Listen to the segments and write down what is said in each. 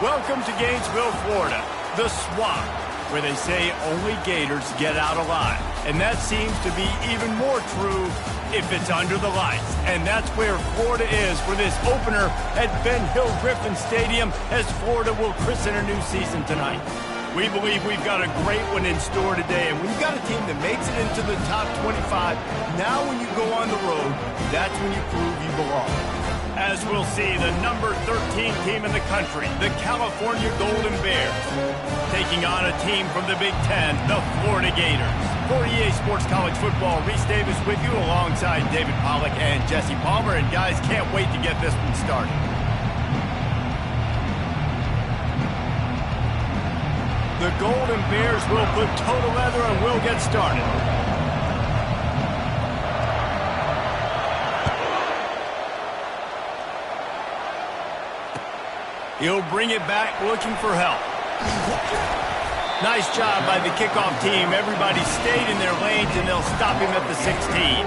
Welcome to Gainesville, Florida, the swamp, where they say only Gators get out alive. And that seems to be even more true if it's under the lights. And that's where Florida is for this opener at Ben Hill Griffin Stadium as Florida will christen a new season tonight. We believe we've got a great one in store today, and when you've got a team that makes it into the top 25, now when you go on the road, that's when you prove you belong. As we'll see, the number 13 team in the country, the California Golden Bears, taking on a team from the Big Ten, the Florida Gators. For EA Sports College Football, Reese Davis with you alongside David Pollack and Jesse Palmer, and guys, can't wait to get this one started. The Golden Bears will put toe to leather and we'll get started. He'll bring it back looking for help. Nice job by the kickoff team. Everybody stayed in their lanes and they'll stop him at the 16.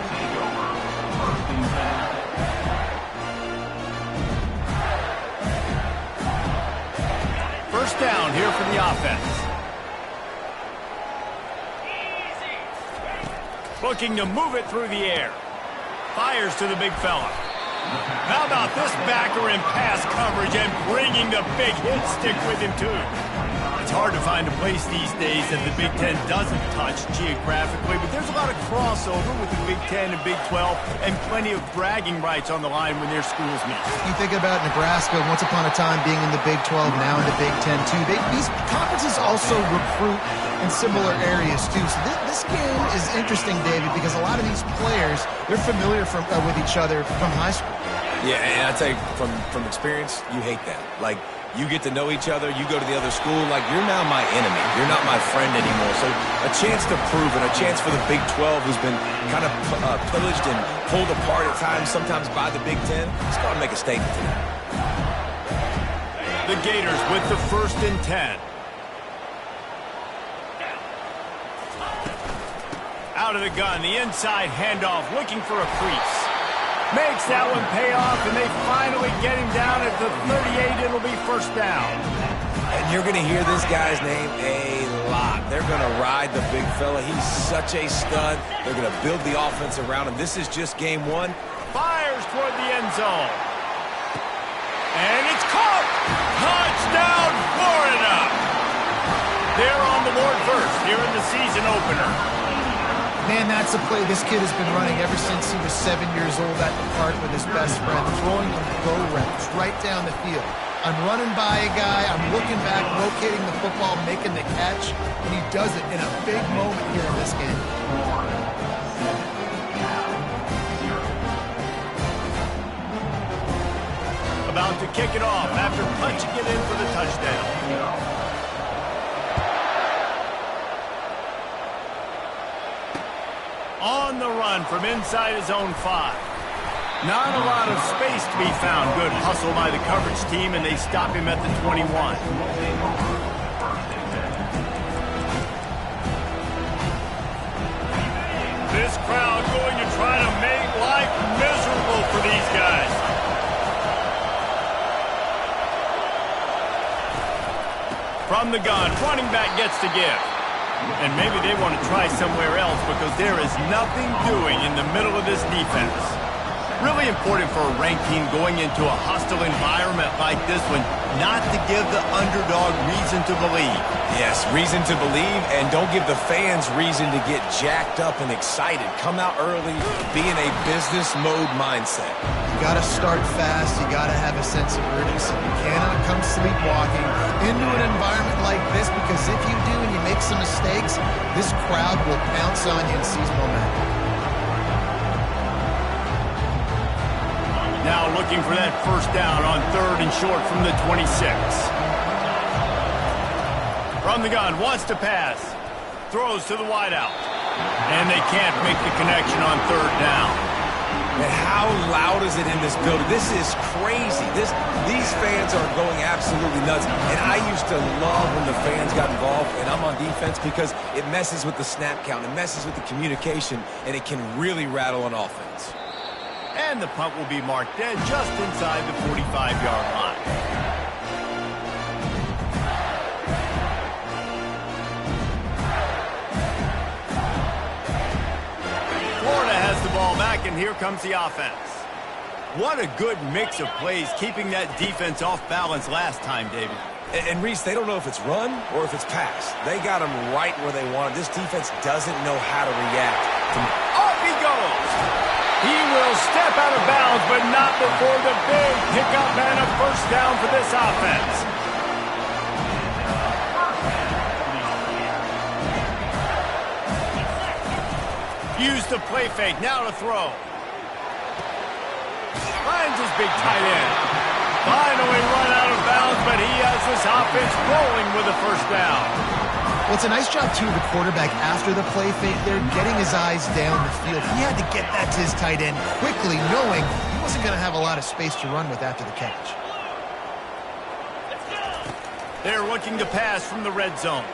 First down here for the offense. Looking to move it through the air. Fires to the big fella. How about this backer in pass coverage and bringing the big hit stick with him, too? It's hard to find a place these days that the Big Ten doesn't touch geographically, but there's a lot of crossover with the Big Ten and Big 12 and plenty of bragging rights on the line when their schools meet. You think about Nebraska, once upon a time being in the Big 12, now in the Big Ten, too. These conferences also recruit in similar areas, too. So this game is interesting, David, because a lot of these players, they're familiar with each other from high school. Yeah, and I tell you, from experience, you hate that. Like, you get to know each other, you go to the other school, like, you're now my enemy. You're not my friend anymore. So a chance to prove it, a chance for the Big 12, who's been kind of pillaged and pulled apart at times, sometimes by the Big 10. Let's go and make a statement tonight. The Gators with the 1st and 10. Out of the gun, the inside handoff, looking for a crease. Makes that one pay off, and they finally get him down at the 38. It'll be first down. And you're going to hear this guy's name a lot. They're going to ride the big fella. He's such a stud. They're going to build the offense around him. This is just game one. Fires toward the end zone. And it's caught. Touchdown, Florida. They're on the board first here in the season opener. Man, that's a play this kid has been running ever since he was 7 years old at the park with his best friend, throwing on go routes right down the field. I'm running by a guy, I'm looking back, locating the football, making the catch, and he does it in a big moment here in this game. About to kick it off after punching it in for the touchdown. On the run from inside his own 5. Not a lot of space to be found. Good hustle by the coverage team, and they stop him at the 21. This crowd going to try to make life miserable for these guys. From the gun, running back gets to give. And maybe they want to try somewhere else because there is nothing doing in the middle of this defense. Really important for a ranked team going into a hostile environment like this one not to give the underdog reason to believe. Yes, reason to believe, and don't give the fans reason to get jacked up and excited. Come out early, be in a business mode mindset. You got to start fast. You got to have a sense of urgency. You cannot come sleepwalking into an environment like this, because if you do and you make some mistakes, this crowd will pounce on you and seize momentum. Now looking for that first down on 3rd and short from the 26. From the gun, wants to pass. Throws to the wideout. And they can't make the connection on 3rd down. And how loud is it in this building? This is crazy. These fans are going absolutely nuts. And I used to love when the fans got involved, and I'm on defense, because it messes with the snap count. It messes with the communication, and it can really rattle an offense. And the punt will be marked dead just inside the 45-yard line. back, and here comes the offense. What a good mix of plays, keeping that defense off balance last time, David. And Reese, they don't know if it's run or if it's pass. They got them right where they want it. This defense doesn't know how to react. Off he goes! He will step out of bounds, but not before the big pickup and a first down for this offense. Use the play fake, now to throw. Finds his big tight end. Finally run out of bounds, but he has this offense rolling with a first down. Well, it's a nice job, too, the quarterback after the play fake there, getting his eyes down the field. He had to get that to his tight end quickly, knowing he wasn't going to have a lot of space to run with after the catch. They're looking to pass from the red zone.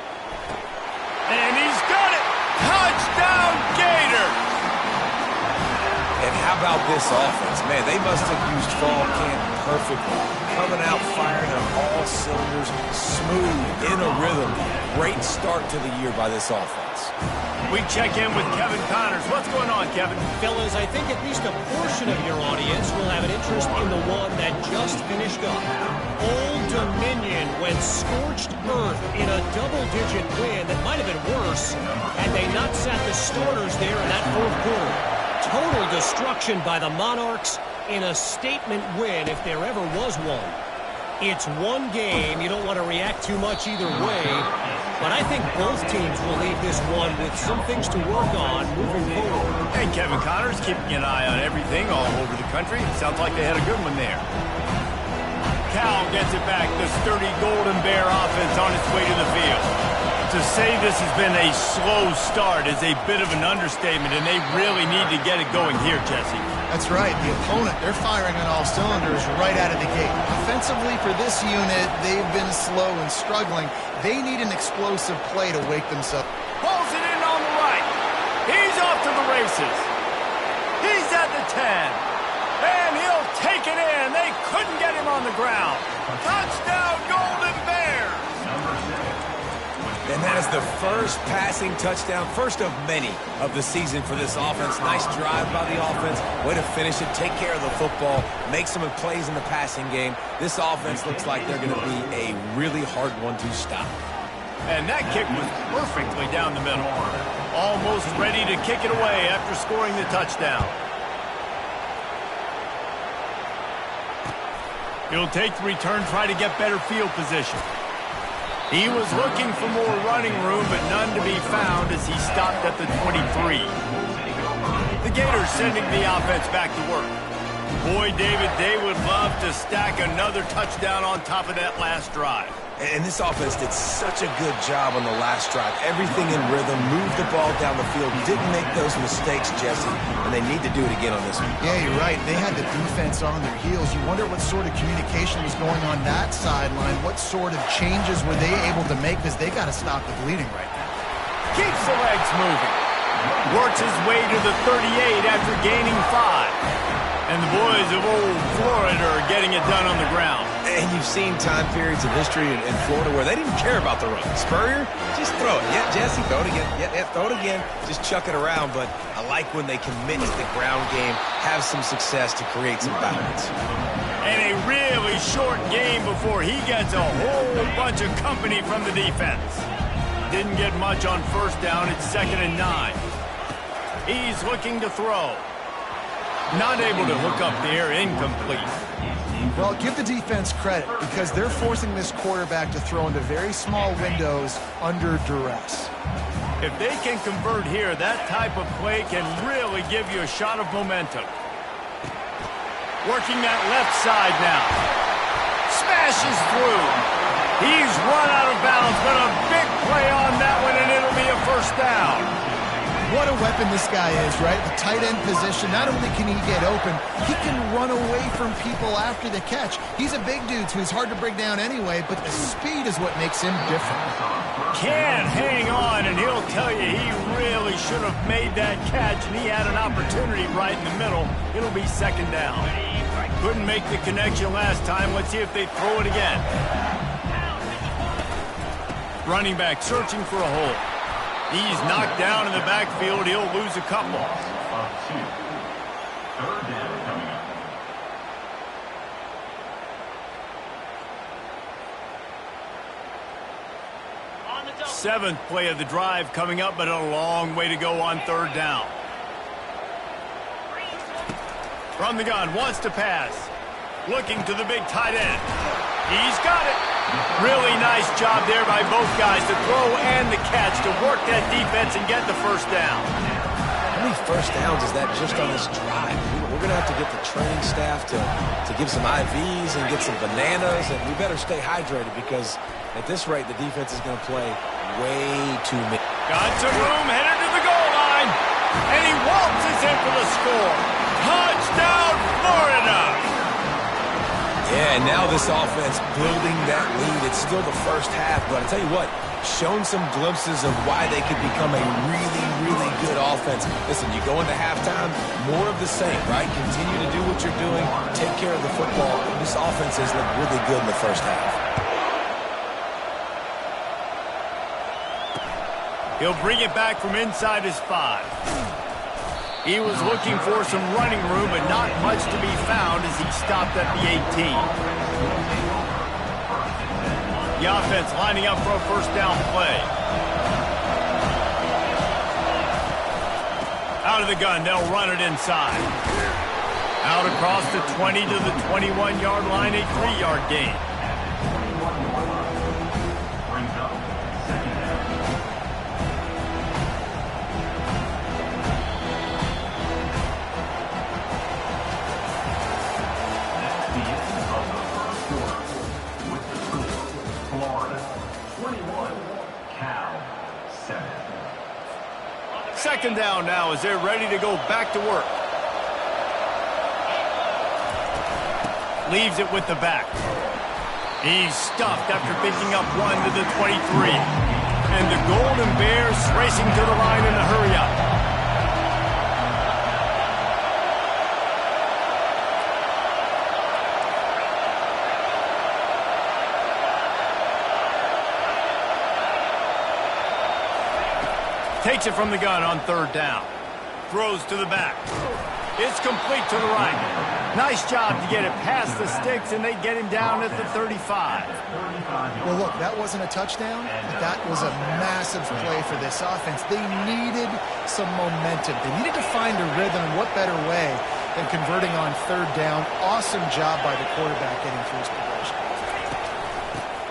And he's got it! Touchdown, Gators! And how about this offense? Man, they must have used fall camp perfectly. Coming out, firing on all cylinders, smooth, in a rhythm. Great start to the year by this offense. We check in with Kevin Connors. What's going on, Kevin? Fellas, I think at least a portion of your audience will have an interest in the one that just finished up. Old Dominion went scorched earth in a double-digit win that might have been worse had they not sat the starters there in that fourth quarter. Total destruction by the Monarchs in a statement win if there ever was one. It's one game. You don't want to react too much either way. But I think both teams will leave this one with some things to work on moving forward. And Kevin Connors keeping an eye on everything all over the country. Sounds like they had a good one there. Cal gets it back. The sturdy Golden Bear offense on its way to the field. To say this has been a slow start is a bit of an understatement, and they really need to get it going here, Jesse. That's right. The opponent, they're firing on all cylinders right out of the gate. Offensively for this unit, they've been slow and struggling. They need an explosive play to wake themselves. Pulls it in on the right. He's off to the races. He's at the 10. And he'll take it in. They couldn't get him on the ground. Touchdown, Golden Bears. And that is the first passing touchdown, first of many of the season for this offense. Nice drive by the offense. Way to finish it, take care of the football, make some plays in the passing game. This offense looks like they're going to be a really hard one to stop. And that kick was perfectly down the middle. Almost ready to kick it away after scoring the touchdown. He'll take the return, try to get better field position. He was looking for more running room, but none to be found as he stopped at the 23. The Gators sending the offense back to work. Boy, David, they would love to stack another touchdown on top of that last drive. And this offense did such a good job on the last drive. Everything in rhythm, moved the ball down the field, didn't make those mistakes, Jesse, and they need to do it again on this one. Yeah, you're right. They had the defense on their heels. You wonder what sort of communication was going on that sideline. What sort of changes were they able to make, because they got to stop the bleeding right now. Keeps the legs moving. Works his way to the 38 after gaining 5. And the boys of old Florida are getting it done on the ground. And you've seen time periods in history in Florida where they didn't care about the run. Spurrier, just throw it. Yeah, Jesse, throw it again. Yeah, throw it again. Just chuck it around. But I like when they commit to the ground game, have some success to create some balance. And a really short game before he gets a whole bunch of company from the defense. Didn't get much on first down. It's 2nd and 9. He's looking to throw. Not able to hook up there, incomplete. Well, give the defense credit, because they're forcing this quarterback to throw into very small windows under duress. If they can convert here, that type of play can really give you a shot of momentum. Working that left side now. Smashes through. He's run out of bounds, but a big play on that one, and it'll be a first down. What a weapon this guy is, right? The tight end position, not only can he get open, he can run away from people after the catch. He's a big dude, so he's hard to bring down anyway, but the speed is what makes him different. Can't hang on, and he'll tell you he really should have made that catch, and he had an opportunity right in the middle. It'll be 2nd down. Couldn't make the connection last time. Let's see if they throw it again. Running back searching for a hole. He's knocked down in the backfield. He'll lose a couple. 7th play of the drive coming up, but a long way to go on 3rd down. From the gun, wants to pass. Looking to the big tight end. He's got it. Really nice job there by both guys to throw and the catch to work that defense and get the first down. How many first downs is that just on this drive? We're going to have to get the training staff to give some IVs and get some bananas, and we better stay hydrated because at this rate, the defense is going to play way too many. Got some room, headed to the goal line, and he waltzes in for the score. Touchdown, Florida! Yeah, and now this offense building that lead. It's still the first half, but I'll tell you what, shown some glimpses of why they could become a really, really good offense. Listen, you go into halftime, more of the same, right? Continue to do what you're doing, take care of the football. This offense has looked really good in the first half. He'll bring it back from inside his 5. He was looking for some running room, but not much to be found as he stopped at the 18. The offense lining up for a first down play. Out of the gun, they'll run it inside. Out across the 20 to the 21-yard line, a 3-yard gain. Second down now as they're ready to go back to work. Leaves it with the back. He's stuffed after picking up 1 to the 23. And the Golden Bears racing to the line in a hurry up. Takes it from the gun on 3rd down. Throws to the back. It's complete to the right. Nice job to get it past the sticks, and they get him down at the 35. Well, look, that wasn't a touchdown, but that was a massive play for this offense. They needed some momentum. They needed to find a rhythm, and what better way than converting on 3rd down. Awesome job by the quarterback getting through his progression.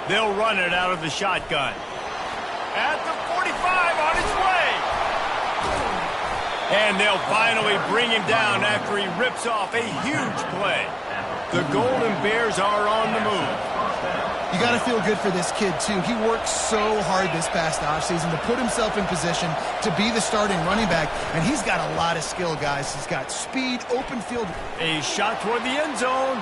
They'll run it out of the shotgun. At the 45 on his way. And they'll finally bring him down after he rips off a huge play. The Golden Bears are on the move. You got to feel good for this kid, too. He worked so hard this past offseason to put himself in position to be the starting running back, and he's got a lot of skill, guys. He's got speed, open field. A shot toward the end zone.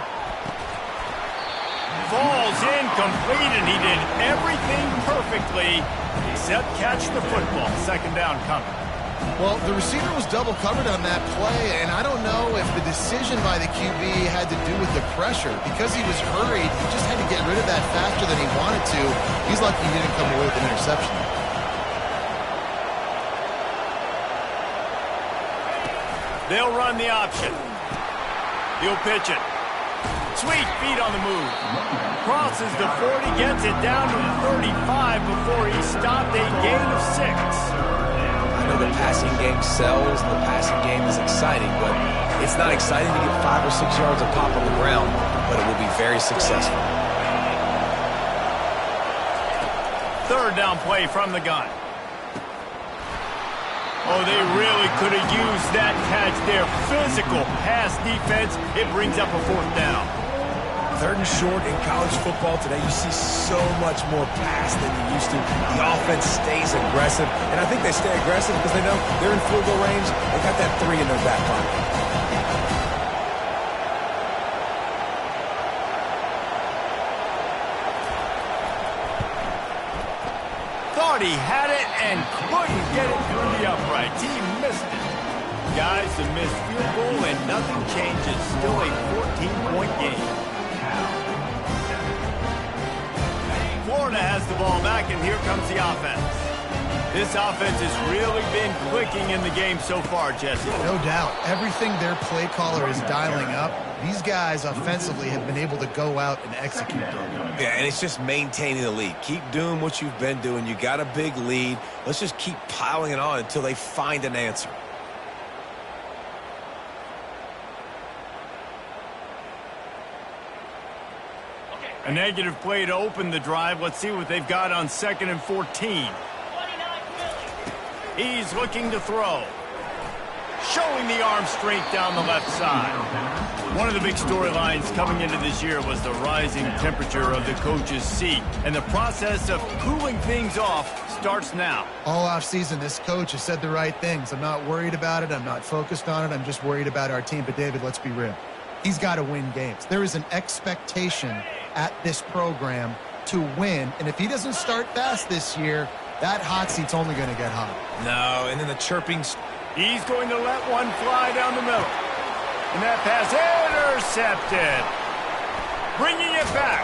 Falls incomplete, and he did everything perfectly except catch the football. Second down coming. Well, the receiver was double covered on that play, and I don't know if the decision by the QB had to do with the pressure. Because he was hurried, he just had to get rid of that faster than he wanted to. He's lucky he didn't come away with an interception. They'll run the option. He'll pitch it. Sweet feet on the move. Crosses the 40, gets it down to the 35 before he stopped a gain of 6. I know the passing game sells, and the passing game is exciting, but it's not exciting to get 5 or 6 yards of pop on the ground, but it will be very successful. 3rd down play from the gun. Oh, they really could have used that catch there. Physical pass defense. It brings up a 4th down. 3rd and short in college football today, you see so much more pass than you used to. The offense stays aggressive, and I think they stay aggressive because they know they're in field goal range. They got that 3 in their back pocket. Thought he had it and couldn't get it through the uprights. He missed it. Guys, a missed field goal and nothing changes. Still a 14-point game. Florida has the ball back, and here comes the offense. This offense has really been clicking in the game so far, Jesse. No doubt. Everything their play caller is dialing up These guys offensively have been able to go out and execute. Yeah, and it's just maintaining the lead. Keep doing what you've been doing. You got a big lead. Let's just keep piling it on until they find an answer. A negative play to open the drive. Let's see what they've got on 2nd and 14. He's looking to throw. Showing the arm strength down the left side. One of the big storylines coming into this year was the rising temperature of the coach's seat. And the process of cooling things off starts now. All offseason, this coach has said the right things. I'm not worried about it. I'm not focused on it. I'm just worried about our team. But, David, let's be real. He's got to win games. There is an expectation at this program to win. And if he doesn't start fast this year, that hot seat's only going to get hot. No, and then the chirping. He's going to let one fly down the middle. And that pass intercepted. Bringing it back.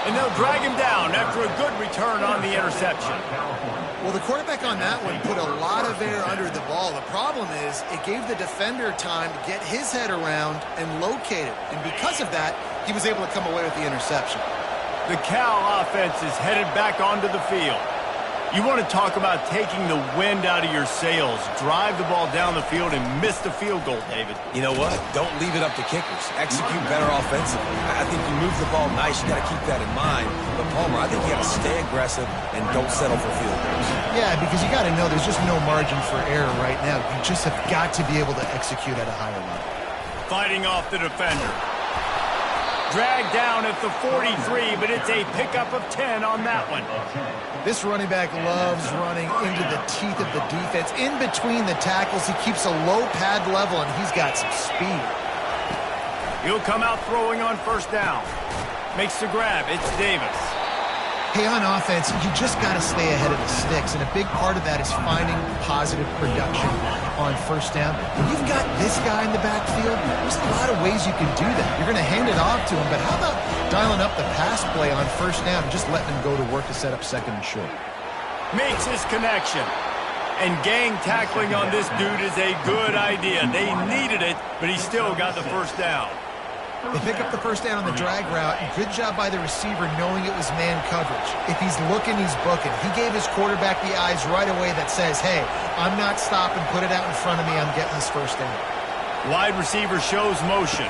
And they'll drag him down after a good return on the interception. Well, the quarterback on that one put a lot of air under the ball. The problem is it gave the defender time to get his head around and locate it. And because of that, he was able to come away with the interception. The Cal offense is headed back onto the field. You want to talk about taking the wind out of your sails. Drive the ball down the field and miss the field goal, David. You know what? Don't leave it up to kickers. Execute better offensively. I think you move the ball nice. You got to keep that in mind. But, Palmer, I think you got to stay aggressive and don't settle for field goals. Yeah, because you got to know there's just no margin for error right now. You just have got to be able to execute at a higher level. Fighting off the defender. Dragged down at the 43, but it's a pickup of 10 on that one. This running back loves running into the teeth of the defense. In between the tackles, he keeps a low pad level, and he's got some speed. He'll come out throwing on 1st down. Makes the grab. It's Davis. Hey, on offense, you just got to stay ahead of the sticks, and a big part of that is finding positive production on 1st down. When you've got this guy in the backfield, there's a lot of ways you can do that. You're going to hand it off to him, but how about dialing up the pass play on 1st down and just letting him go to work to set up 2nd and short? Makes his connection. And gang tackling on this dude is a good idea. They needed it, but he still got the 1st down. They pick up the 1st down on the drag route. Good job by the receiver knowing it was man coverage. If he's looking, he's booking. He gave his quarterback the eyes right away that says, hey, I'm not stopping. Put it out in front of me. I'm getting this 1st down. Wide receiver shows motion.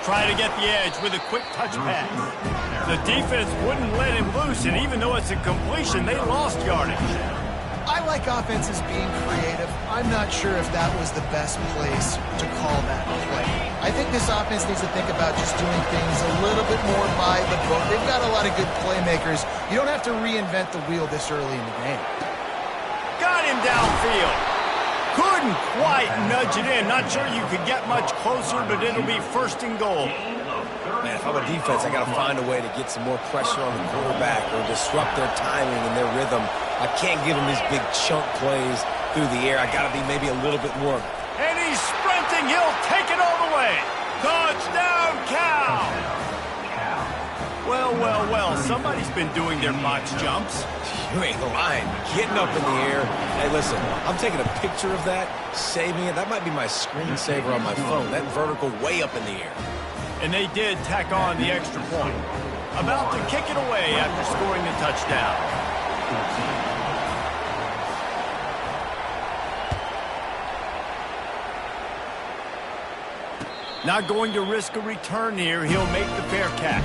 Try to get the edge with a quick touch pass. The defense wouldn't let him loose, and even though it's a completion, they lost yardage. I like offenses being creative. I'm not sure if that was the best place to call that play. I think this offense needs to think about just doing things a little bit more by the book. They've got a lot of good playmakers. You don't have to reinvent the wheel this early in the game. Got him downfield. Couldn't quite nudge it in. Not sure you could get much closer, but it'll be 1st and goal. Man, if I'm a defense, I got to find a way to get some more pressure on the quarterback or disrupt their timing and their rhythm. I can't give them these big chunk plays through the air. I got to be maybe a little bit more. And he's sprinting. He'll take it all the way. Touchdown, Cal! Well, well, well. Somebody's been doing their box jumps. You ain't lying. Getting up in the air. Hey, listen, I'm taking a picture of that, saving it. That might be my screensaver on my phone. That vertical way up in the air. And they did tack on the extra point. About to kick it away after scoring the touchdown. Not going to risk a return here. He'll make the fair catch.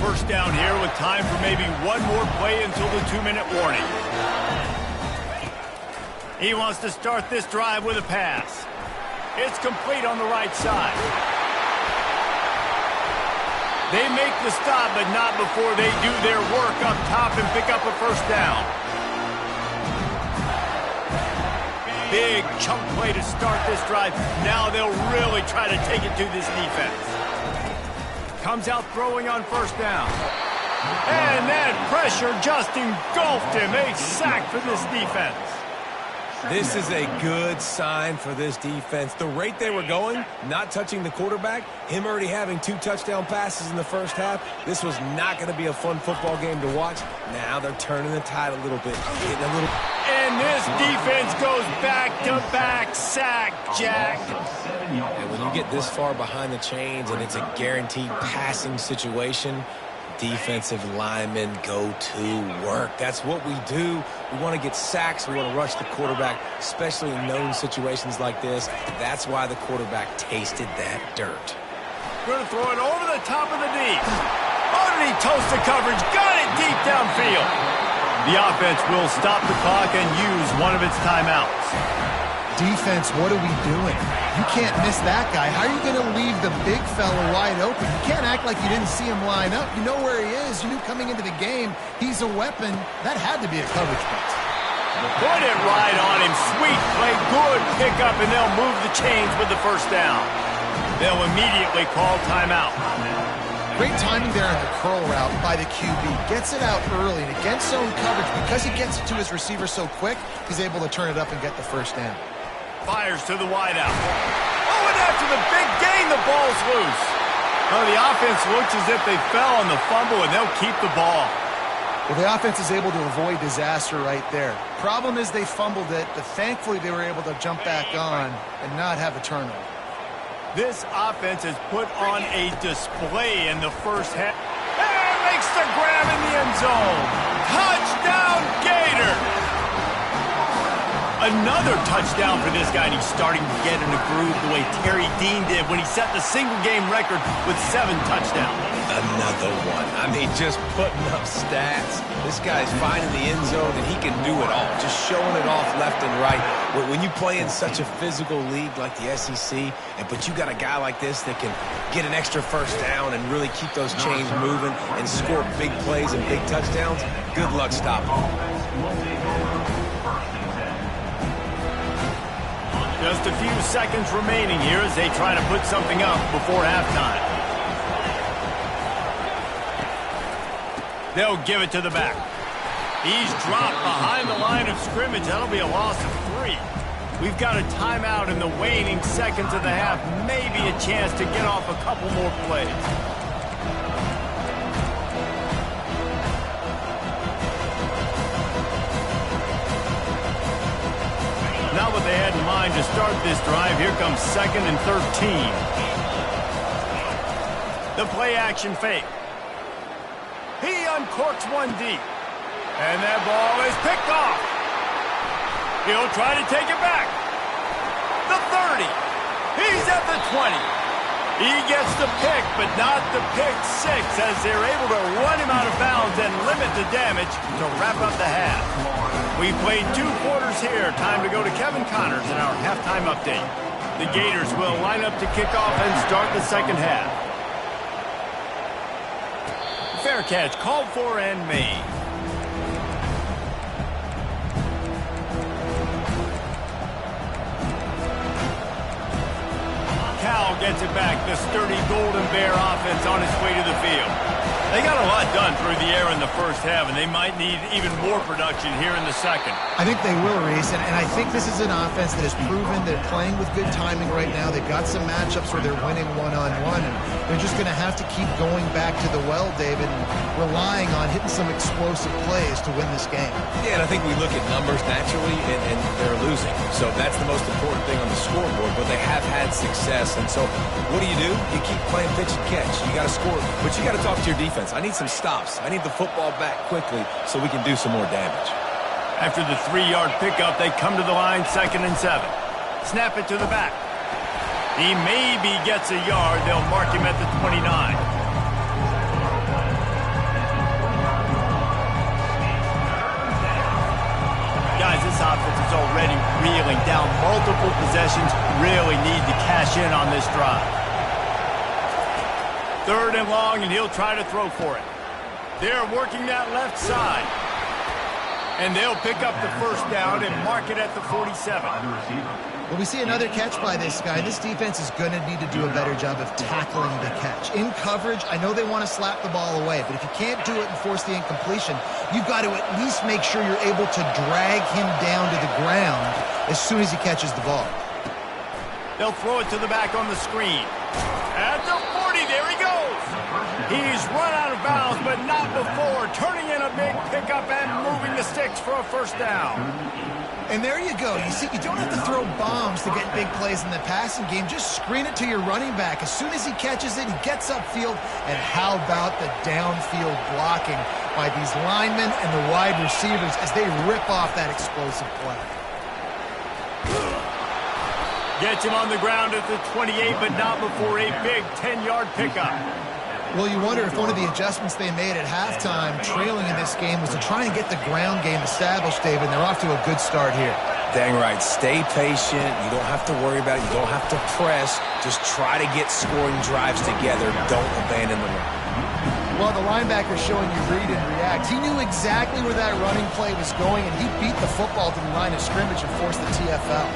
First down here with time for maybe one more play until the 2-minute warning. He wants to start this drive with a pass. It's complete on the right side. They make the stop, but not before they do their work up top and pick up a 1st down. Big chunk play to start this drive. Now they'll really try to take it to this defense. Comes out throwing on 1st down. And that pressure just engulfed him. A sack for this defense. This is a good sign for this defense. The rate they were going, not touching the quarterback, him already having 2 touchdown passes in the first half, this was not going to be a fun football game to watch. Now they're turning the tide a little bit. And this defense goes back-to-back sack, Jack. And when you get this far behind the chains and it's a guaranteed passing situation, defensive linemen go to work. That's what we do. We want to get sacks. We want to rush the quarterback, especially in known situations like this. That's why the quarterback tasted that dirt. Going to throw it over the top of the knee. Underneath toasted coverage. Got it deep downfield. The offense will stop the clock and use one of its timeouts. Defense, what are we doing? You can't miss that guy. How are you going to leave the big fella wide open? You can't act like you didn't see him line up. You know where he is. You knew coming into the game he's a weapon. That had to be a coverage blitz. Put it right on him. Sweet play. Good pickup, and they'll move the chains with the first down. They'll immediately call timeout. Great timing there on the curl route by the QB. Gets it out early, and against zone coverage, because he gets it to his receiver so quick, he's able to turn it up and get the first down. Fires to the wideout. Oh, and after the big gain, the ball's loose. Well, the offense looks as if they fell on the fumble, and they'll keep the ball. Well, the offense is able to avoid disaster right there. Problem is they fumbled it, but thankfully they were able to jump back on and not have a turnover. This offense has put on a display in the first half. And makes the grab in the end zone. Touchdown, Gator! Another touchdown for this guy, and he's starting to get in a groove the way Terry Dean did when he set the single-game record with 7 touchdowns. Another one. I mean, just putting up stats. This guy's finding the end zone, and he can do it all, just showing it off left and right. When you play in such a physical league like the SEC, but you got a guy like this that can get an extra first down and really keep those chains moving and score big plays and big touchdowns, good luck stopping him. Just a few seconds remaining here as they try to put something up before halftime. They'll give it to the back. He's dropped behind the line of scrimmage. That'll be a loss of 3. We've got a timeout in the waning seconds of the half. Maybe a chance to get off a couple more plays. Not what they had in mind to start this drive. Here comes 2nd and 13. The play action fake. He uncorks one deep. And that ball is picked off. He'll try to take it back. The 30. He's at the 20. He gets the pick, but not the pick 6 as they're able to run him out of bounds and limit the damage to wrap up the half. We've played 2 quarters here. Time to go to Kevin Connors in our halftime update. The Gators will line up to kick off and start the second half. Fair catch called for and made. Cal gets it back. The sturdy Golden Bear offense on its way to the field. They got a lot done through the air in the first half, and they might need even more production here in the second. I think they will, Reese, and I think this is an offense that has proven they're playing with good timing right now. They've got some matchups where they're winning one-on-one, and they're just going to have to keep going back to the well, David, and relying on hitting some explosive plays to win this game. Yeah, and I think we look at numbers naturally, and they're losing. So that's the most important thing on the scoreboard, but they have had success. And so what do? You keep playing pitch and catch. You got to score, but you got to talk to your defense. I need some stops. I need the football back quickly so we can do some more damage. After the 3-yard pickup, they come to the line, 2nd and 7. Snap it to the back. He maybe gets a yard. They'll mark him at the 29. Guys, this offense is already reeling down multiple possessions. Really need to cash in on this drive. 3rd and long, and he'll try to throw for it. They're working that left side. And they'll pick up the first down and mark it at the 47. Well, we see another catch by this guy. This defense is going to need to do a better job of tackling the catch. In coverage, I know they want to slap the ball away, but if you can't do it and force the incompletion, you've got to at least make sure you're able to drag him down to the ground as soon as he catches the ball. They'll throw it to the back on the screen. At the 40, there he goes. He's run out of bounds, but not before turning in a big pickup and moving the sticks for a first down. And there you go. You see, you don't have to throw bombs to get big plays in the passing game. Just screen it to your running back. As soon as he catches it, he gets upfield. And how about the downfield blocking by these linemen and the wide receivers as they rip off that explosive play. Gets him on the ground at the 28, but not before a big 10-yard pickup. Well, you wonder if one of the adjustments they made at halftime, trailing in this game, was to try and get the ground game established, David, and they're off to a good start here. Dang right. Stay patient. You don't have to worry about it. You don't have to press. Just try to get scoring drives together. Don't abandon the run. Well, the linebacker showing you read and react. He knew exactly where that running play was going, and he beat the football to the line of scrimmage and forced the TFL.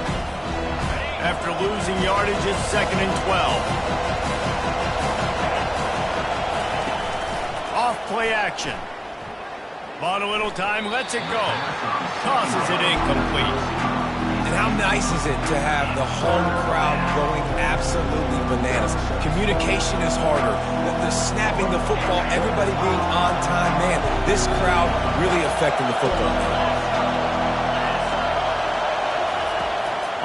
After losing yardage, it's 2nd and 12. Off play action. Bought a little time, lets it go. Tosses it incomplete. And how nice is it to have the home crowd going absolutely bananas? Communication is harder. The snapping the football, everybody being on time. Man, this crowd really affecting the football.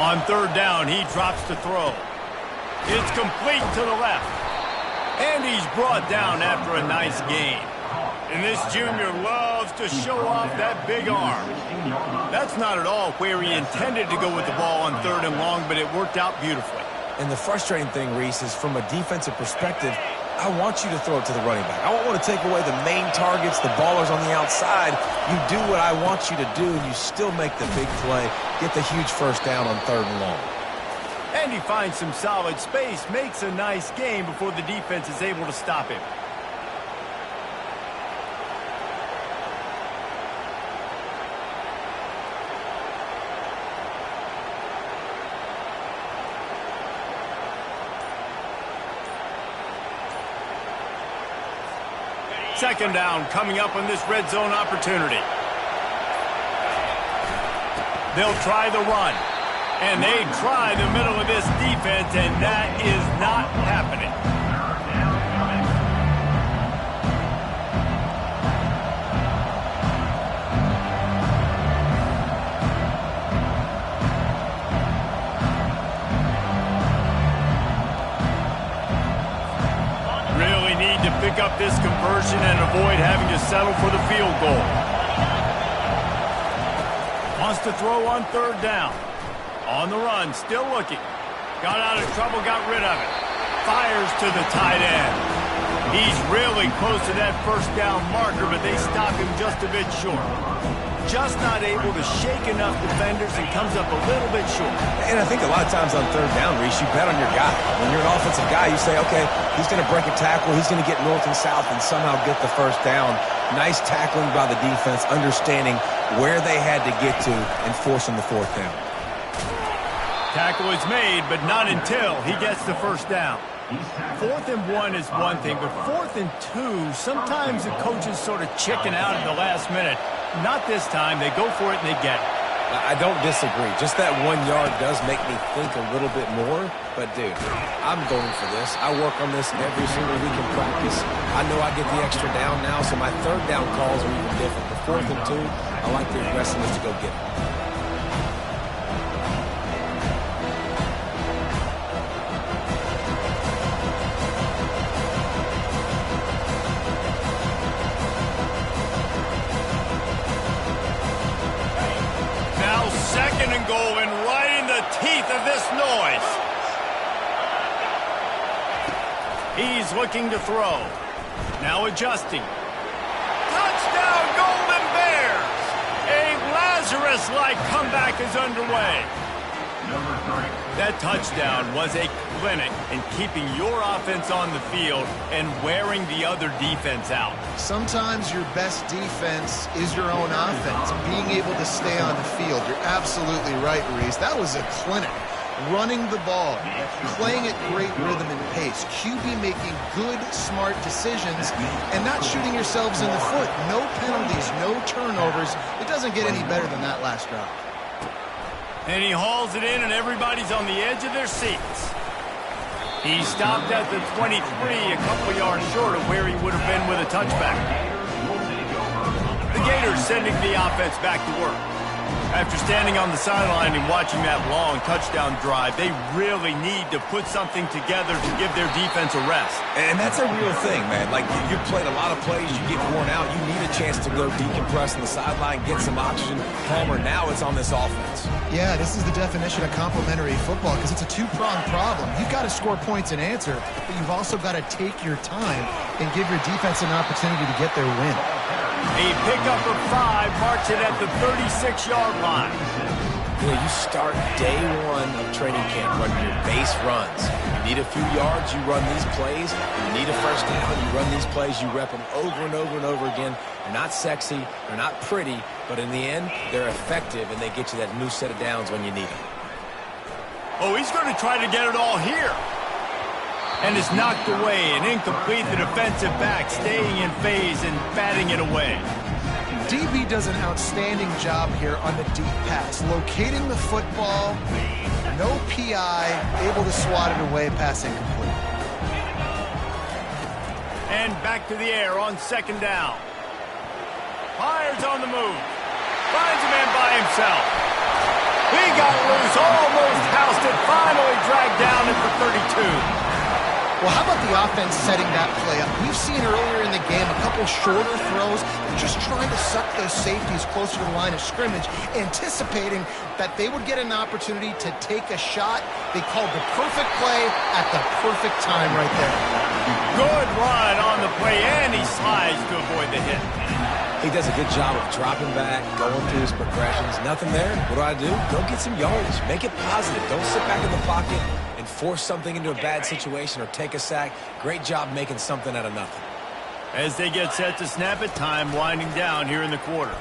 On 3rd down, he drops to throw. It's complete to the left. And he's brought down after a nice gain. And this junior loves to show off that big arm. That's not at all where he intended to go with the ball on 3rd and long, but it worked out beautifully. And the frustrating thing, Reese, is from a defensive perspective, I want you to throw it to the running back. I don't want to take away the main targets, the ballers on the outside. You do what I want you to do, and you still make the big play, get the huge first down on 3rd and long. And he finds some solid space, makes a nice game before the defense is able to stop him. Second down coming up on this red zone opportunity. They'll try the run. And they try the middle of this defense, and that is not happening. Really need to pick up this conversion and avoid having to settle for the field goal. Wants to throw on 3rd down. On the run, still looking. Got out of trouble, got rid of it. Fires to the tight end. He's really close to that first down marker, but they stop him just a bit short. Just not able to shake enough defenders and comes up a little bit short. And I think a lot of times on 3rd down, Reese, you bet on your guy. When you're an offensive guy, you say, okay, he's going to break a tackle, he's going to get north and south and somehow get the first down. Nice tackling by the defense, understanding where they had to get to and forcing the 4th down. Tackle is made, but not until he gets the first down. 4th and 1 is one thing, but 4th and 2, sometimes the coaches sort of chicken out at the last minute. Not this time. They go for it and they get it. I don't disagree. Just that 1 yard does make me think a little bit more. But, dude, I'm going for this. I work on this every single week in practice. I know I get the extra down now, so my 3rd down calls are even different. But 4th and 2, I like the aggressiveness to go get it. Second and goal, and right in the teeth of this noise. He's looking to throw. Now adjusting. Touchdown, Golden Bears! A Lazarus-like comeback is underway. That touchdown was a clinic in keeping your offense on the field and wearing the other defense out. Sometimes your best defense is your own offense, being able to stay on the field. You're absolutely right, Reese. That was a clinic. Running the ball, playing at great rhythm and pace, QB making good, smart decisions, and not shooting yourselves in the foot. No penalties, no turnovers. It doesn't get any better than that last drive. And he hauls it in, and everybody's on the edge of their seats. He stopped at the 23, a couple yards short of where he would have been with a touchback. The Gators sending the offense back to work. After standing on the sideline and watching that long touchdown drive, they really need to put something together to give their defense a rest. And that's a real thing, man. Like, you've played a lot of plays, you get worn out, you need a chance to go decompress on the sideline, get some oxygen. Palmer, now it's on this offense. Yeah, this is the definition of complementary football because it's a two-pronged problem. You've got to score points and answer, but you've also got to take your time and give your defense an opportunity to get their win. A pickup of 5, marks it at the 36-yard line. You know, you start day one of training camp running your base runs. You need a few yards, you run these plays. You need a first down, you run these plays. You rep them over and over and over again. They're not sexy, they're not pretty, but in the end, they're effective, and they get you that new set of downs when you need them. Oh, he's going to try to get it all here. And it's knocked away and incomplete. The defensive back staying in phase and batting it away. DB does an outstanding job here on the deep pass. Locating the football, no PI, able to swat it away, pass incomplete. And back to the air on second down. Myers on the move. Finds a man by himself. He got loose, almost housed it, finally dragged down at the 32. Well, how about the offense setting that play up? We've seen earlier in the game a couple shorter throws. They're just trying to suck those safeties closer to the line of scrimmage, anticipating that they would get an opportunity to take a shot. They called the perfect play at the perfect time right there. Good run on the play, and he slides to avoid the hit. He does a good job of dropping back, going through his progressions. Nothing there. What do? Go get some yards. Make it positive. Don't sit back in the pocket and force something into a bad situation or take a sack. Great job making something out of nothing. As they get set to snap it, time winding down here in the quarter.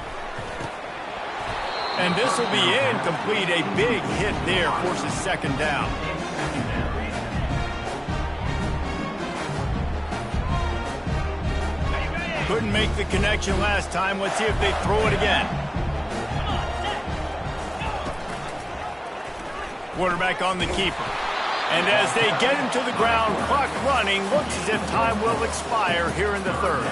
And this will be incomplete. A big hit there forces second down. Couldn't make the connection last time. Let's see if they throw it again. Quarterback on the keeper. And as they get him to the ground, clock running, looks as if time will expire here in the third.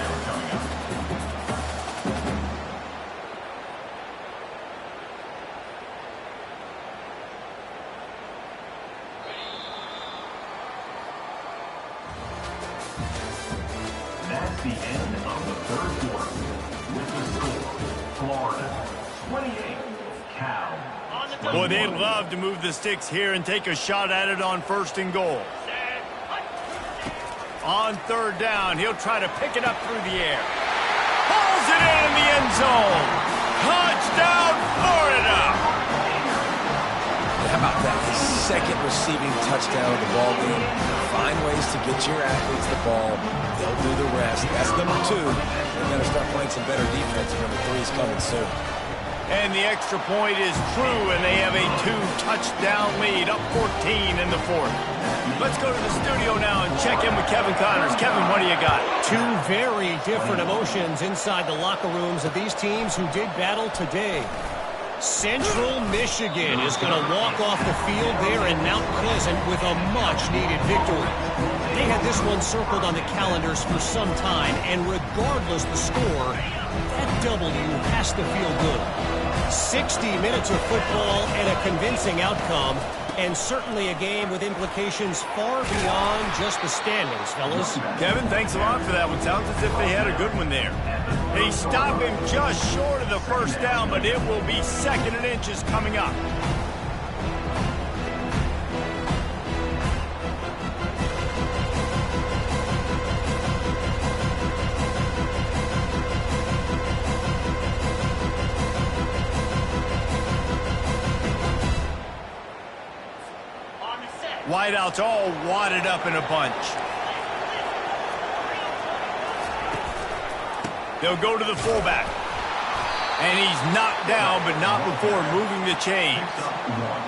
That's the end of the third quarter. With the score, Florida 28, Cal. Boy, they'd love to move the sticks here and take a shot at it on first and goal. On third down, he'll try to pick it up through the air. Pulls it in the end zone. Touchdown, Florida! How about that? His second receiving touchdown of the ball game. Find ways to get your athletes the ball. They'll do the rest. That's number 2. They're going to start playing some better defense. Number 3 is coming soon. And the extra point is true, and they have a 2-touchdown lead, up 14 in the fourth. Let's go to the studio now and check in with Kevin Connors. Kevin, what do you got? 2 very different emotions inside the locker rooms of these teams who did battle today. Central Michigan is going to walk off the field there in Mount Pleasant with a much-needed victory. They had this one circled on the calendars for some time, and regardless the score, that W has to feel good. 60 minutes of football and a convincing outcome, and certainly a game with implications far beyond just the standings, fellas. Kevin, thanks a lot for that one. Sounds as if they had a good one there. They stop him just short of the first down, but it will be second and inches coming up. wideouts all wadded up in a bunch. They'll go to the fullback. And he's knocked down, but not before moving the chains.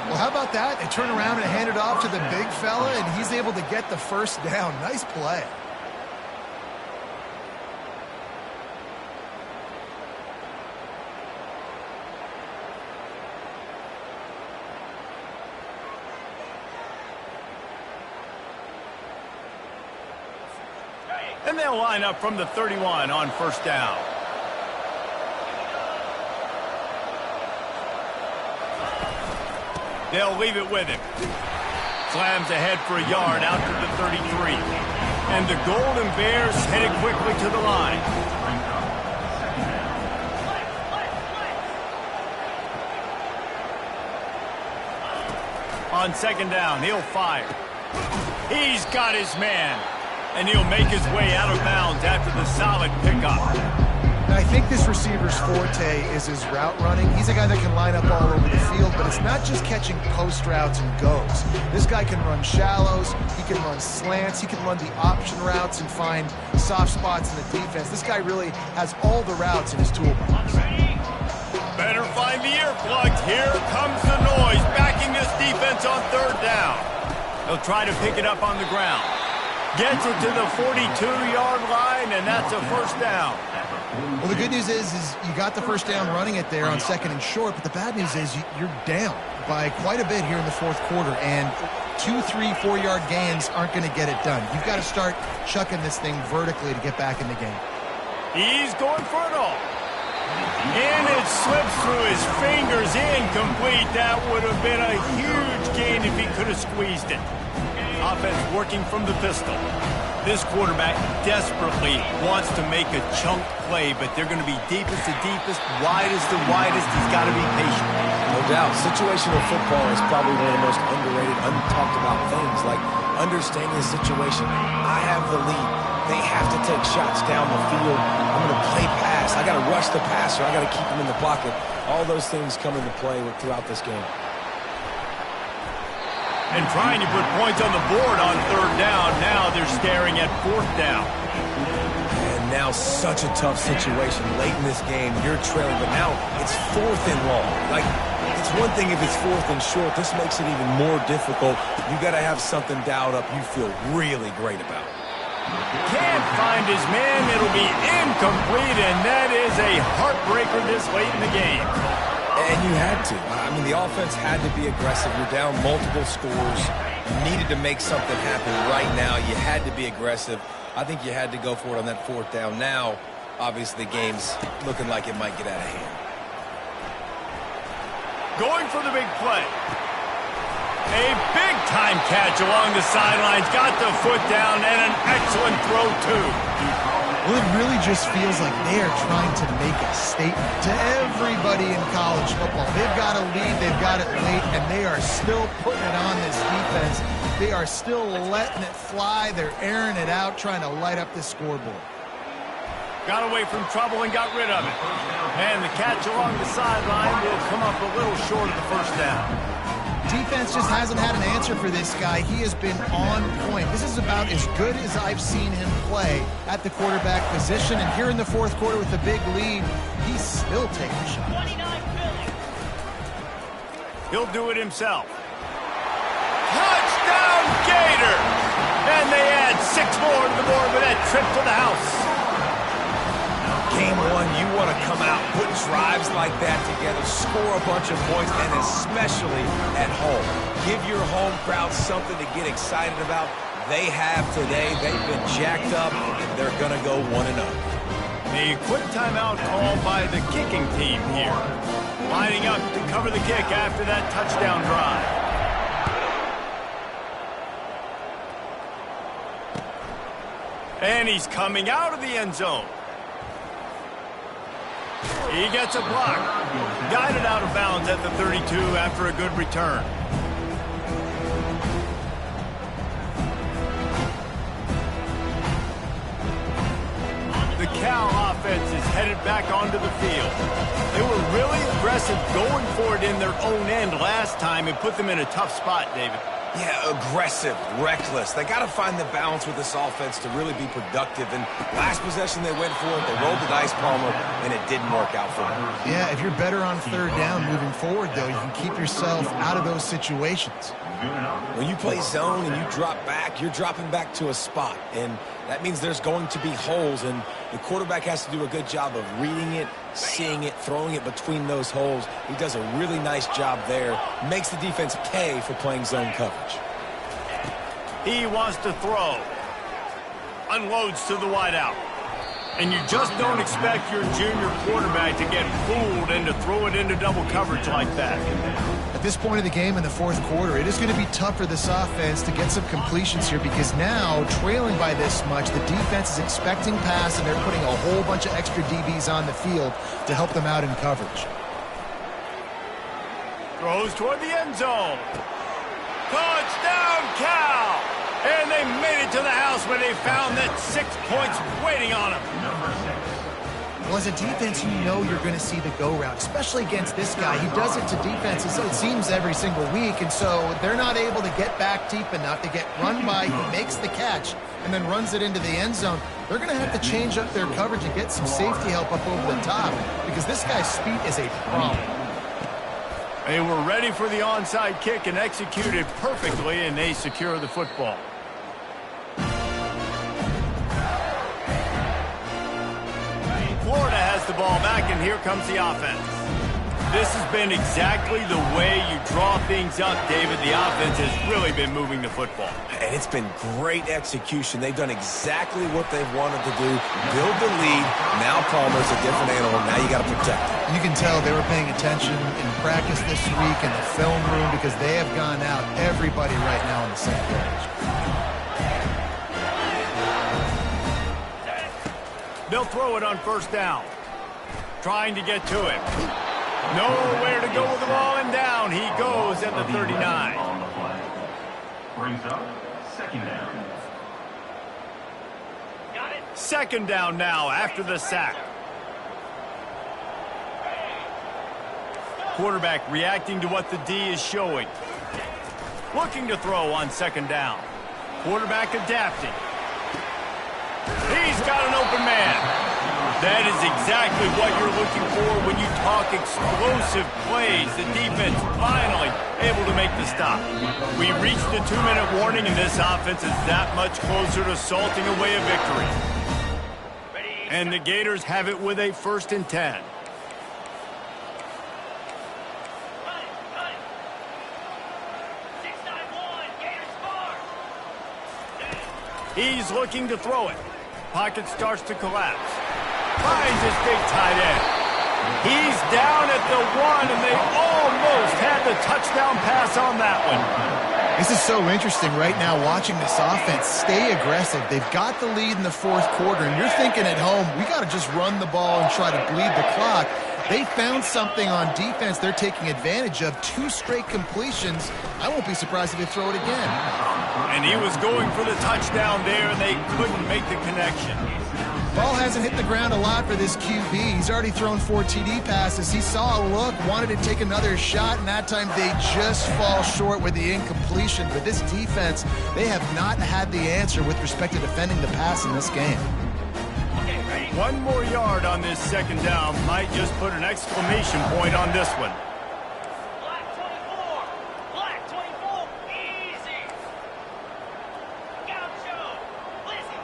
Well, how about that? They turn around and hand it off to the big fella, and he's able to get the first down. Nice play. And they'll line up from the 31 on first down. They'll leave it with him. Slams ahead for a yard out to the 33. And the Golden Bears headed quickly to the line. On second down, he'll fire. He's got his man. And he'll make his way out of bounds after the solid pickup. I think this receiver's forte is his route running. He's a guy that can line up all over the field, but it's not just catching post routes and goes. This guy can run shallows, he can run slants, he can run the option routes and find soft spots in the defense. This guy really has all the routes in his toolbox. Better find the earplugs. Here comes the noise, backing this defense on third down. They'll try to pick it up on the ground. Gets it to the 42-yard line, and that's a first down. Well, the good news is you got the first down running it there on second and short, but the bad news is you're down by quite a bit here in the fourth quarter, and 2, 3, 4-yard gains aren't going to get it done. You've got to start chucking this thing vertically to get back in the game. He's going for it all. And it slips through his fingers, incomplete. That would have been a huge gain if he could have squeezed it. Offense working from the pistol. This quarterback desperately wants to make a chunk play, but they're going to be deepest to deepest, widest to widest. He's got to be patient. No doubt. Situational football is probably one of the most underrated, untalked about things, like understanding the situation. I have the lead. They have to take shots down the field. I'm going to play pass. I got to rush the passer. I got to keep him in the pocket. All those things come into play throughout this game. And trying to put points on the board on third down. Now they're staring at fourth down. And now such a tough situation late in this game. You're trailing, but now it's fourth and long. Like, it's one thing if it's fourth and short. This makes it even more difficult. You got to have something dialed up you feel really great about. Can't find his man. It'll be incomplete, and that is a heartbreaker this late in the game. And you had to. I mean, the offense had to be aggressive. You're down multiple scores. You needed to make something happen right now. You had to be aggressive. I think you had to go for it on that fourth down. Now, obviously, the game's looking like it might get out of hand. Going for the big play. A big-time catch along the sidelines. Got the foot down, and an excellent throw, too. Well, it really just feels like they are trying to make a statement to everybody in college football. They've got a lead, they've got it late, and they are still putting it on this defense. They are still letting it fly. They're airing it out, trying to light up this scoreboard. Got away from trouble and got rid of it. And the catch along the sideline will come up a little short of the first down. Defense just hasn't had an answer for this guy. He has been on point. This is about as good as I've seen him play at the quarterback position. And here in the fourth quarter with a big lead, he's still taking shots. He'll do it himself. Touchdown, Gator! And they add 6 more to the board with that trip to the house. Game one, you want to come out, put drives like that together, score a bunch of points, and especially at home. Give your home crowd something to get excited about. They have today. They've been jacked up, and they're going to go 1-0. A quick timeout called by the kicking team here. Lining up to cover the kick after that touchdown drive. And he's coming out of the end zone. He gets a block. Guided out of bounds at the 32 after a good return. The Cal offense is headed back onto the field. They were really aggressive going for it in their own end last time and put them in a tough spot, David. Yeah, aggressive, reckless. They got to find the balance with this offense to really be productive. And last possession they went for it, they rolled the dice, Palmer, and it didn't work out for them. Yeah, if you're better on third down moving forward, though, you can keep yourself out of those situations. When you play zone and you drop back, you're dropping back to a spot. And that means there's going to be holes, and the quarterback has to do a good job of reading it, seeing it, throwing it between those holes. He does a really nice job there. Makes the defense pay for playing zone coverage. He wants to throw. Unloads to the wideout. And you just don't expect your junior quarterback to get fooled and to throw it into double coverage like that. At this point of the game in the fourth quarter, it is going to be tough for this offense to get some completions here because now, trailing by this much, the defense is expecting pass and they're putting a whole bunch of extra DBs on the field to help them out in coverage. Throws toward the end zone. Touchdown, Cal! And they made it to the house where they found that 6 points waiting on them. Well, as a defense, you know you're going to see the go route, especially against this guy. He does it to defenses, it seems, every single week, and so they're not able to get back deep enough to get run by. He makes the catch and then runs it into the end zone. They're going to have to change up their coverage and get some safety help up over the top because this guy's speed is a problem. They were ready for the onside kick and executed perfectly, and they secure the football. Florida has the ball back, and here comes the offense. This has been exactly the way you draw things up, David. The offense has really been moving the football. And it's been great execution. They've done exactly what they've wanted to do. Build the lead. Now Palmer's a different animal. Now you got to protect him. You can tell they were paying attention in practice this week in the film room because they have gone out everybody right now on the same page. They'll throw it on first down. Trying to get to him. Nowhere to go with the ball, and down he goes at the 39. On the play. Brings up second down. Got it. Second down now after the sack. Quarterback reacting to what the D is showing. Looking to throw on second down. Quarterback adapting. He's got an open man. That is exactly what you're looking for when you talk explosive plays. The defense finally able to make the stop. We reached the 2-minute warning, and this offense is that much closer to salting away a victory. And the Gators have it with a 1st and 10. He's looking to throw it. Pocket starts to collapse. Finds his big tight end. He's down at the 1, and they almost had the touchdown pass on that one. This is so interesting right now watching this offense stay aggressive. They've got the lead in the fourth quarter, and you're thinking at home, we got to just run the ball and try to bleed the clock. They found something on defense they're taking advantage of. 2 straight completions. I won't be surprised if they throw it again. And he was going for the touchdown there, and they couldn't make the connection. Ball hasn't hit the ground a lot for this QB. He's already thrown 4 TD passes. He saw a look, wanted to take another shot, and that time they just fall short with the incompletion. But this defense, they have not had the answer with respect to defending the pass in this game. 1 more yard on this second down might just put an exclamation point on this one. Black 24! Black 24! Easy! Gaucho! Lizzie!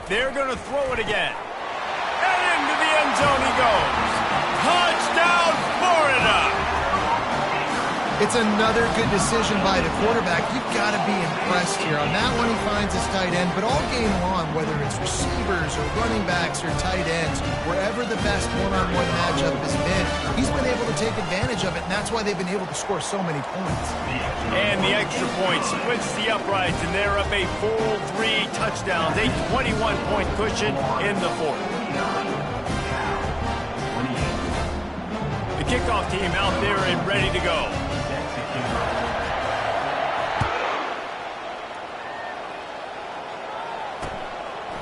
They're going to throw it again. And into the end zone he goes. Touchdown, Florida! It's another good decision by the quarterback. You've got to be impressed here. On that one, he finds his tight end, but all game long, whether it's receivers or running backs or tight ends, wherever the best one-on-one matchup has been, he's been able to take advantage of it, and that's why they've been able to score so many points. And the extra point splits the uprights, and they're up a full 3 touchdowns, a 21-point cushion in the fourth. The kickoff team out there and ready to go.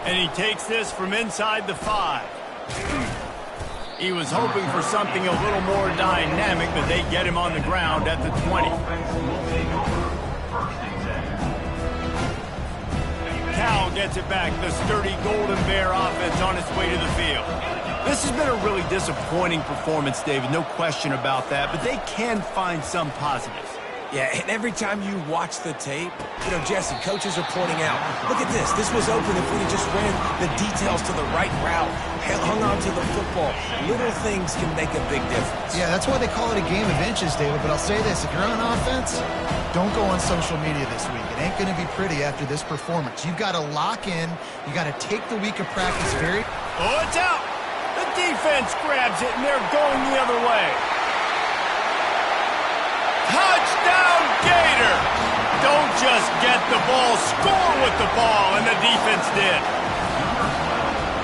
And he takes this from inside the 5. He was hoping for something a little more dynamic, but they get him on the ground at the 20. Cal gets it back. The sturdy Golden Bear offense on its way to the field. This has been a really disappointing performance, David. No question about that, but they can find some positives. Yeah, and every time you watch the tape, Jesse, coaches are pointing out, look at this. This was open if we just ran the details to the right route, hung on to the football. Little things can make a big difference. Yeah, that's why they call it a game of inches, David. But I'll say this, if you're on offense, don't go on social media this week. It ain't going to be pretty after this performance. You've got to lock in. You got to take the week of practice very... Oh, it's out. The defense grabs it, and they're going the other way. Touchdown, Gator! Don't just get the ball, score with the ball, and the defense did.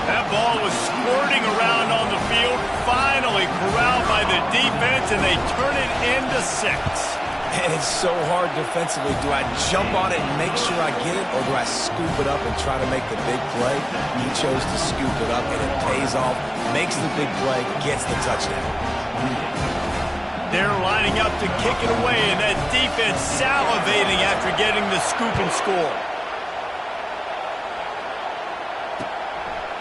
That ball was squirting around on the field, finally corralled by the defense, and they turn it into 6. And it's so hard defensively. Do I jump on it and make sure I get it, or do I scoop it up and try to make the big play? He chose to scoop it up, and it pays off, makes the big play, gets the touchdown. They're lining up to kick it away, and that defense salivating after getting the scoop and score.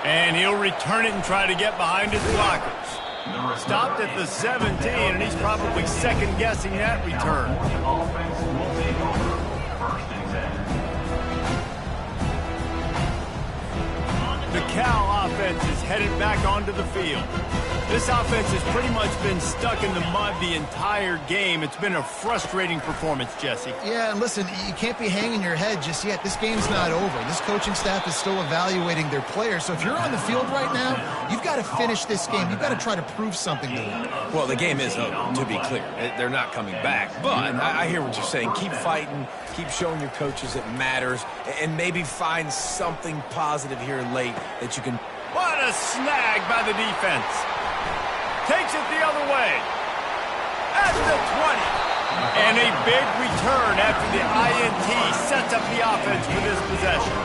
And he'll return it and try to get behind his blockers. Stopped at the 17, and he's probably second-guessing that return. The Cal offense is headed back onto the field. This offense has pretty much been stuck in the mud the entire game. It's been a frustrating performance, Jesse. Yeah, and listen, you can't be hanging your head just yet. This game's not over. This coaching staff is still evaluating their players. So if you're on the field right now, you've got to finish this game. You've got to try to prove something to them. Well, the game is over, to be clear. They're not coming back. But I hear what you're saying. Keep fighting. Keep showing your coaches it matters. And maybe find something positive here late that you can... What a snag by the defense. Takes it the other way. At the 20. And a big return after the INT sets up the offense for this possession.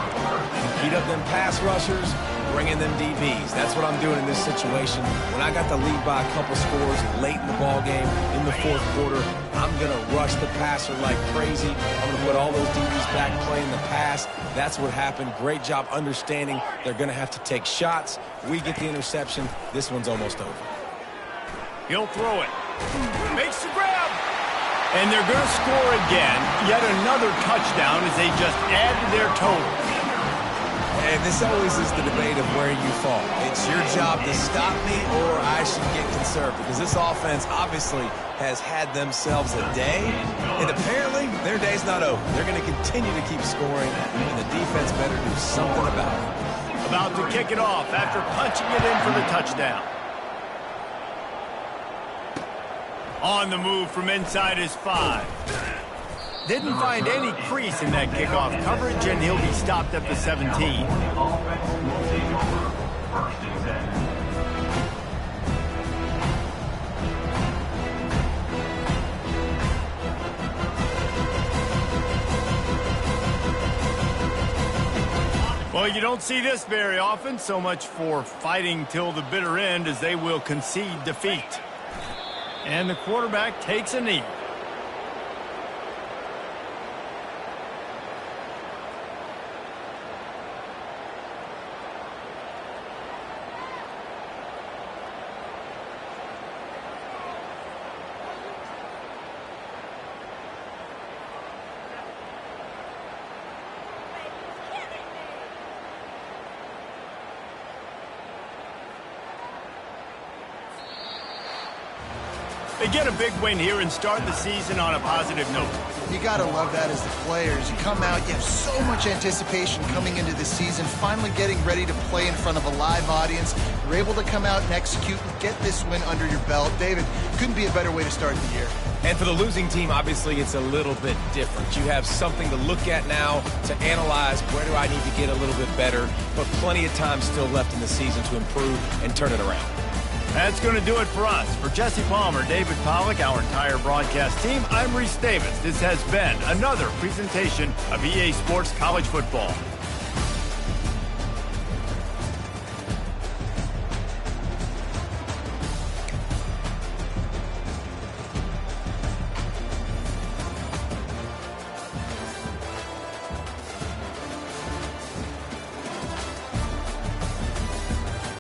Heat up them pass rushers, bring in them DBs. That's what I'm doing in this situation. When I got the lead by a couple scores late in the ball game, in the fourth quarter, I'm going to rush the passer like crazy. I'm going to put all those DBs back playing the pass. That's what happened. Great job understanding they're going to have to take shots. We get the interception. This one's almost over. He'll throw it. Makes the grab. And they're going to score again. Yet another touchdown as they just add to their total. And this always is the debate of where you fall. It's your job to stop me, or I should get conservative. Because this offense obviously has had themselves a day. And apparently, their day's not over. They're going to continue to keep scoring. And the defense better do something about it. About to kick it off after punching it in for the touchdown. On the move from inside his 5. Didn't find any crease in that kickoff coverage, and he'll be stopped at the 17. Well, you don't see this very often. So much for fighting till the bitter end, as they will concede defeat. And the quarterback takes a knee. They get a big win here and start the season on a positive note. You got to love that as the players. You come out, you have so much anticipation coming into the season, finally getting ready to play in front of a live audience. You're able to come out and execute and get this win under your belt. David, couldn't be a better way to start the year. And for the losing team, obviously, it's a little bit different. You have something to look at now to analyze where do I need to get a little bit better, but plenty of time still left in the season to improve and turn it around. That's going to do it for us. For Jesse Palmer, David Pollack, our entire broadcast team, I'm Reese Davis. This has been another presentation of EA Sports College Football.